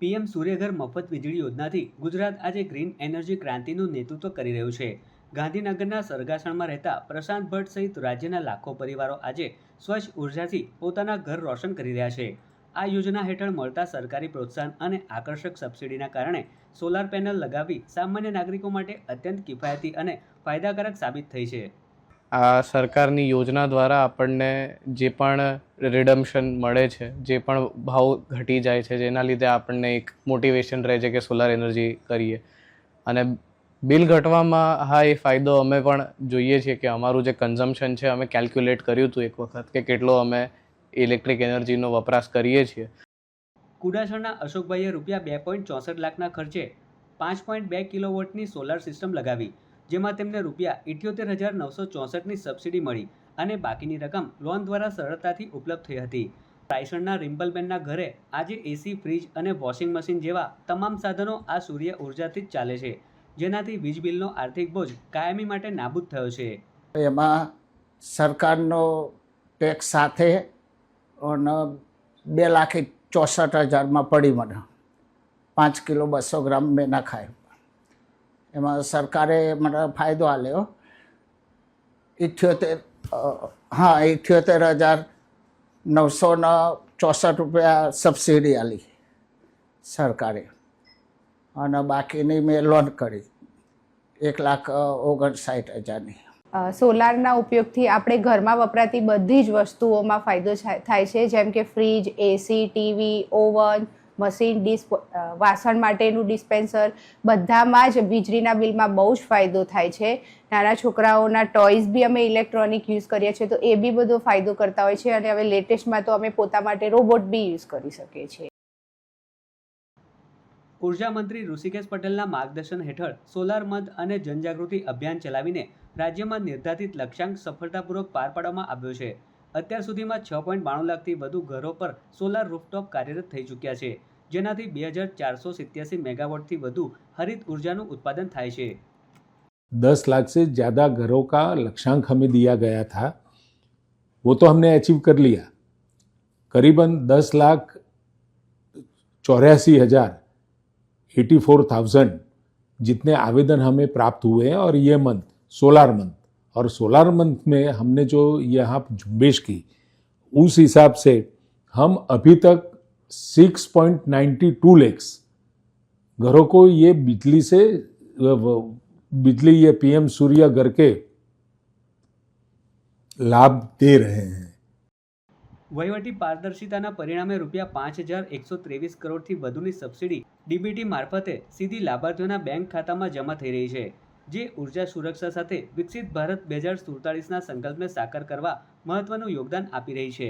PM Suryaghar મફત વીજળી યોજનાથી ગુજરાત આજે ગ્રીન એનર્જી ક્રાંતિનું નેતૃત્વ કરી રહ્યું છે. ગાંધીનગરના સરગાસણમાં રહેતા પ્રશાંત ભટ્ટ સહિત રાજ્યના લાખો પરિવારો આજે સ્વચ્છ ઉર્જાથી પોતાના ઘર રોશન કરી રહ્યા છે. આ યોજના હેઠળ મળતા સરકારી પ્રોત્સાહન અને આકર્ષક સબસિડીના કારણે સોલાર પેનલ લગાવવી સામાન્ય નાગરિકો માટે અત્યંત કિફાયતી અને ફાયદાકારક સાબિત થઈ છે. આ સરકારની યોજના દ્વારા આપણને જે પણ રિડમ્શન મળે છે, જે પણ ભાવ ઘટી જાય છે, જેના લીધે આપણને એક મોટિવેશન રહે છે કે સોલાર એનર્જી કરીએ. અને બિલ ઘટવામાં હા એ ફાયદો અમે પણ જોઈએ છીએ કે અમારું જે કન્ઝમ્પશન છે અમે કેલ્ક્યુલેટ કર્યું હતું એક વખત કે કેટલો અમે ઇલેક્ટ્રિક એનર્જીનો વપરાશ કરીએ છીએ. કુડાસણના અશોકભાઈએ રૂપિયા 2.64 લાખના ખર્ચે 5.2 કિલોવોટની સોલાર સિસ્ટમ લગાવી, જેમાં તેમને રૂપિયા 78,964ની સબસિડી મળી અને બાકીની રકમ લોન દ્વારા સરળતાથી ઉપલબ્ધ થઈ હતી. રાયસણના રિમ્પલબેનના ઘરે આજે એસી, ફ્રીજ અને વોશિંગ મશીન જેવા તમામ સાધનો આ સૂર્ય ઉર્જાથી જ ચાલે છે, જેનાથી વીજ બિલનો આર્થિક બોજ કાયમી માટે નાબૂદ થયો છે. એમાં સરકારનો ટેક્સ સાથે 2,64,000 પડી મને 5 કિલો 200 ગ્રામ મેં નાખાય. એમાં સરકારે મને ફાયદો આપ્યો 78,964 રૂપિયા સબસિડી આલી સરકારે, અને બાકીની મેં લોન કરી 1,59,000ની. સોલારના ઉપયોગથી આપણે ઘરમાં વપરાતી બધી જ વસ્તુઓમાં ફાયદો થાય છે, જેમ કે ફ્રીજ, એસી, ટીવી, ઓવન, મશીન, વાસણ માટેનું ડિસ્પેન્સર, બધામાં જ વીજળીના બિલમાં બહુ જ ફાયદો થાય છે. નાના છોકરાઓના ટોયઝ બી અમે ઇલેક્ટ્રોનિક યુઝ કરીએ છીએ, તો એ બી બધો ફાયદો કરતા હોય છે. અને હવે લેટેસ્ટમાં તો અમે પોતા માટે રોબોટ બી યુઝ કરી શકીએ છીએ. ઉર્જા મંત્રી ઋષિકેશ પટેલના માર્ગદર્શન હેઠળ સોલાર મંથ અને જનજાગૃતિ અભિયાન ચલાવીને રાજ્યમાં નિર્ધારિત લક્ષ્યાંક સફળતાપૂર્વક પાર પાડવામાં આવ્યો છે. અત્યાર સુધીમાં 6.92 લાખથી વધુ ઘરો પર સોલાર રૂફટોપ કાર્યરત થઈ ચૂક્યા છે, જેનાથી 2,487 मेगावाट વધુ हरित ऊर्जाનું ઉત્પાદન થાય છે. 10 लाख से ज़्यादा घरों का लक्ष्यांक हमें दिया गया था, वो तो हमने अचीव कर लिया. करीबन 10,84,000 जितने आवेदन हमें प्राप्त हुए हैं, और ये मंथ सोलार मंथ, और सोलार मंथ में हमने जो यहाँ झुंबेश की, उस हिसाब से हम अभी तक 6.92 लाख घरों को ये बिजली ये पीएम सूर्य घर के लाभ दे रहे हैं. વહીવટી પારદર્શિતાના પરિણામે રૂપિયા 5,123 કરોડથી વધુની સબસિડી ડીબીટી મારફતે સીધી લાભાર્થીઓના બેંક ખાતામાં જમા થઈ રહી છે, જે ઉર્જા સુરક્ષા સાથે વિકસિત ભારત 2047ના સંકલ્પને સાકાર કરવા મહત્વનું યોગદાન આપી રહી છે.